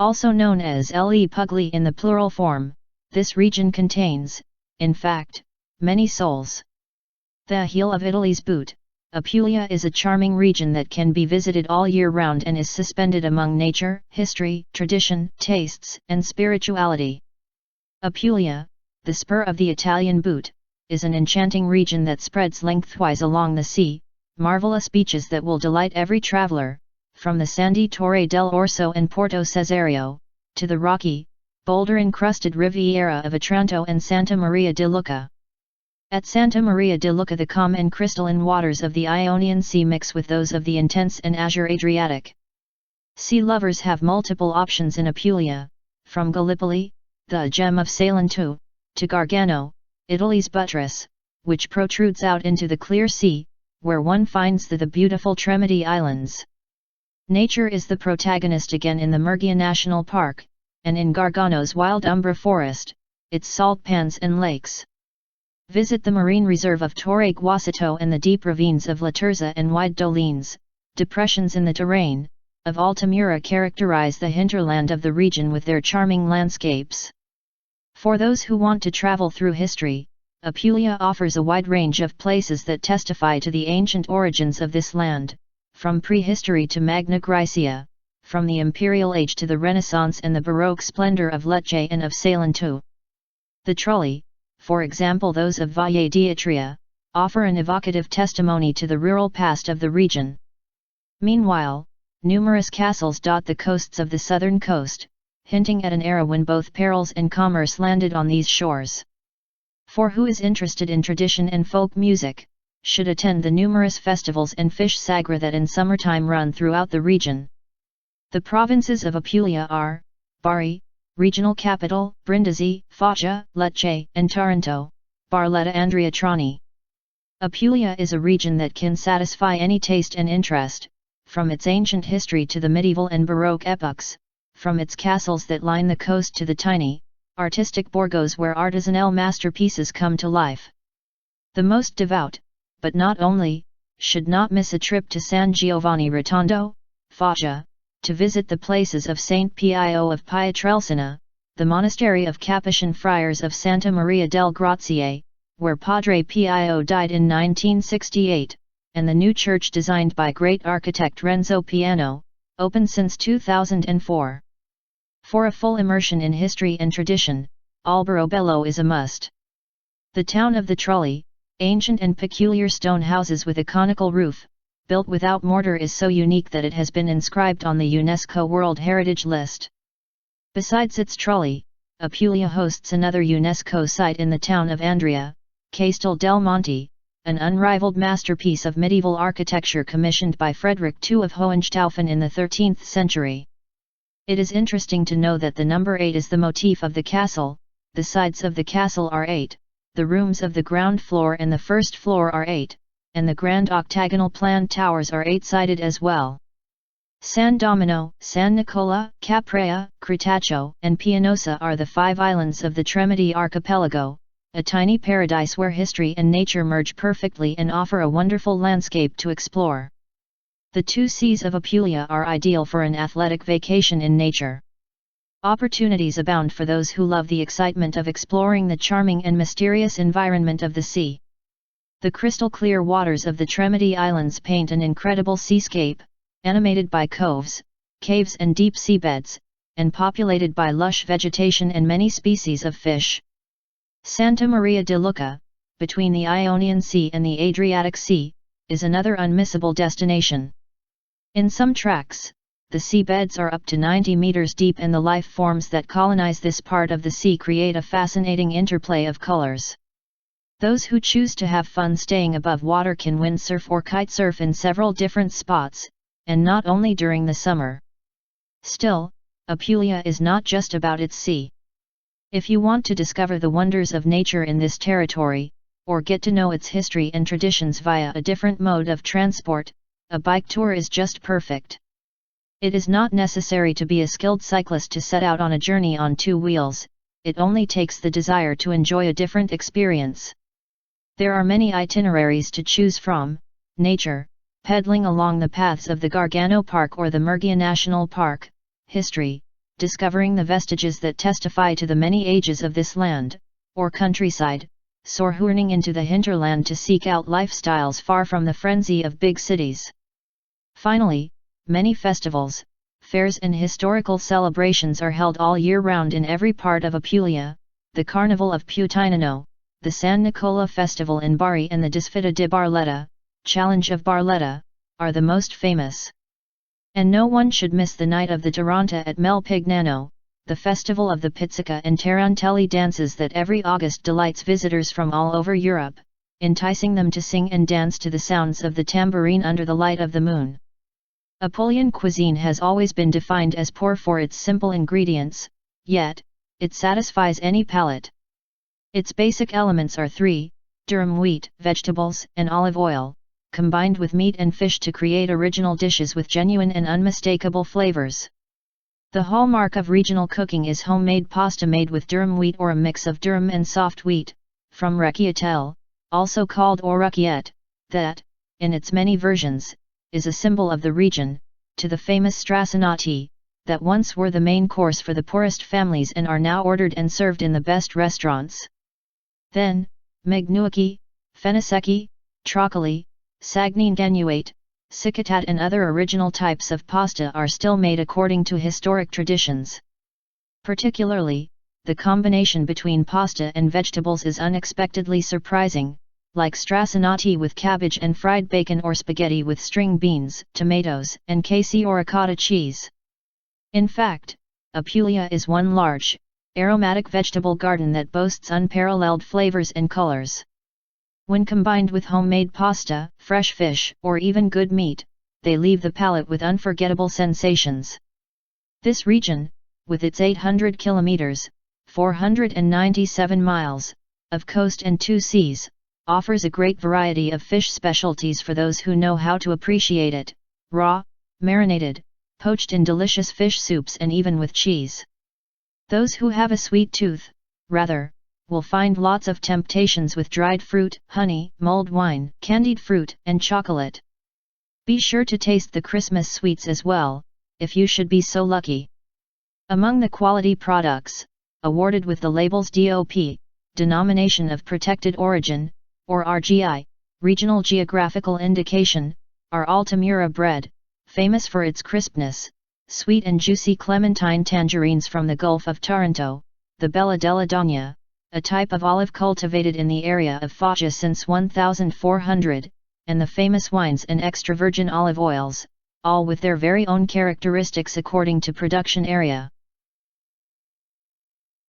Also known as Le Pugli in the plural form, this region contains, in fact, many souls. The heel of Italy's boot, Apulia is a charming region that can be visited all year round and is suspended among nature, history, tradition, tastes, and spirituality. Apulia, the spur of the Italian boot, is an enchanting region that spreads lengthwise along the sea, marvelous beaches that will delight every traveler, from the sandy Torre del Orso and Porto Cesario, to the rocky, boulder-encrusted Riviera of Otranto and Santa Maria de Lucca. At Santa Maria de Lucca the calm and crystalline waters of the Ionian Sea mix with those of the intense and azure Adriatic. Sea lovers have multiple options in Apulia, from Gallipoli, the gem of Salento, to Gargano, Italy's buttress, which protrudes out into the clear sea, where one finds the beautiful Tremiti Islands. Nature is the protagonist again in the Murgia National Park, and in Gargano's wild umbra forest, its salt pans and lakes. Visit the marine reserve of Torre Guasito and the deep ravines of La Terza and wide dolines, depressions in the terrain, of Altamura characterize the hinterland of the region with their charming landscapes. For those who want to travel through history, Apulia offers a wide range of places that testify to the ancient origins of this land, from prehistory to Magna Graecia, from the Imperial Age to the Renaissance and the Baroque splendor of Lecce and of Salento. The Trulli, for example those of Valle d'Itria, offer an evocative testimony to the rural past of the region. Meanwhile, numerous castles dot the coasts of the southern coast, hinting at an era when both perils and commerce landed on these shores. For who is interested in tradition and folk music, should attend the numerous festivals and fish sagra that in summertime run throughout the region. The provinces of Apulia are, Bari, regional capital, Brindisi, Foggia, Lecce, and Taranto, Barletta-Andria-Trani. Apulia is a region that can satisfy any taste and interest, from its ancient history to the medieval and Baroque epochs, from its castles that line the coast to the tiny, artistic borgos where artisanal masterpieces come to life. The most devout, but not only, should not miss a trip to San Giovanni Rotondo, Foggia, to visit the places of Saint Pio of Pietrelcina, the monastery of Capuchin friars of Santa Maria del Grazie, where Padre Pio died in 1968, and the new church designed by great architect Renzo Piano, open since 2004. For a full immersion in history and tradition, Alberobello is a must. The town of the Trulli, ancient and peculiar stone houses with a conical roof, built without mortar is so unique that it has been inscribed on the UNESCO World Heritage List. Besides its Trulli, Apulia hosts another UNESCO site in the town of Andria, Castel del Monte, an unrivaled masterpiece of medieval architecture commissioned by Frederick II of Hohenstaufen in the 13th century. It is interesting to know that the number 8 is the motif of the castle, the sides of the castle are 8, the rooms of the ground floor and the first floor are 8, and the grand octagonal plan towers are 8-sided as well. San Domino, San Nicola, Caprea, Cretaccio, and Pianosa are the 5 islands of the Tremiti archipelago, a tiny paradise where history and nature merge perfectly and offer a wonderful landscape to explore. The 2 seas of Apulia are ideal for an athletic vacation in nature. Opportunities abound for those who love the excitement of exploring the charming and mysterious environment of the sea. The crystal-clear waters of the Tremiti Islands paint an incredible seascape, animated by coves, caves and deep seabeds, and populated by lush vegetation and many species of fish. Santa Maria de Lucca, between the Ionian Sea and the Adriatic Sea, is another unmissable destination. In some tracts, the seabeds are up to 90 meters deep and the life forms that colonize this part of the sea create a fascinating interplay of colors. Those who choose to have fun staying above water can windsurf or kitesurf in several different spots, and not only during the summer. Still, Apulia is not just about its sea. If you want to discover the wonders of nature in this territory, or get to know its history and traditions via a different mode of transport, a bike tour is just perfect. It is not necessary to be a skilled cyclist to set out on a journey on 2 wheels, it only takes the desire to enjoy a different experience. There are many itineraries to choose from: nature, pedaling along the paths of the Gargano Park or the Murgia National Park; history, discovering the vestiges that testify to the many ages of this land, or countryside, sojourning into the hinterland to seek out lifestyles far from the frenzy of big cities. Finally, many festivals, fairs and historical celebrations are held all year round in every part of Apulia: the Carnival of Putinano, the San Nicola Festival in Bari and the Disfida di Barletta, Challenge of Barletta, are the most famous. And no one should miss the Night of the Taranta at Melpignano, the festival of the Pizzica and Tarantelli dances that every August delights visitors from all over Europe, enticing them to sing and dance to the sounds of the tambourine under the light of the moon. Apulian cuisine has always been defined as poor for its simple ingredients, yet, it satisfies any palate. Its basic elements are three: durum wheat, vegetables, and olive oil, combined with meat and fish to create original dishes with genuine and unmistakable flavors. The hallmark of regional cooking is homemade pasta made with durum wheat or a mix of durum and soft wheat, from recchiatelle, also called orecchiette, that, in its many versions, is a symbol of the region, to the famous straccianotti, that once were the main course for the poorest families and are now ordered and served in the best restaurants. Then, megnuocchi, fenicecchi, troccoli, sagningenuate, cicatat and other original types of pasta are still made according to historic traditions. Particularly, the combination between pasta and vegetables is unexpectedly surprising, like straccianotti with cabbage and fried bacon or spaghetti with string beans, tomatoes, and casey or ricotta cheese. In fact, Apulia is one large, aromatic vegetable garden that boasts unparalleled flavors and colors. When combined with homemade pasta, fresh fish, or even good meat, they leave the palate with unforgettable sensations. This region, with its 800 kilometers, 497 miles, of coast and 2 seas, offers a great variety of fish specialties for those who know how to appreciate it: raw, marinated, poached in delicious fish soups and even with cheese. Those who have a sweet tooth, rather, will find lots of temptations with dried fruit, honey, mulled wine, candied fruit, and chocolate. Be sure to taste the Christmas sweets as well, if you should be so lucky. Among the quality products, awarded with the labels DOP, Denomination of Protected Origin, or RGI, Regional Geographical Indication, are Altamura bread, famous for its crispness, sweet and juicy clementine tangerines from the Gulf of Taranto, the Bella della Dogna, a type of olive cultivated in the area of Foggia since 1400, and the famous wines and extra virgin olive oils, all with their very own characteristics according to production area.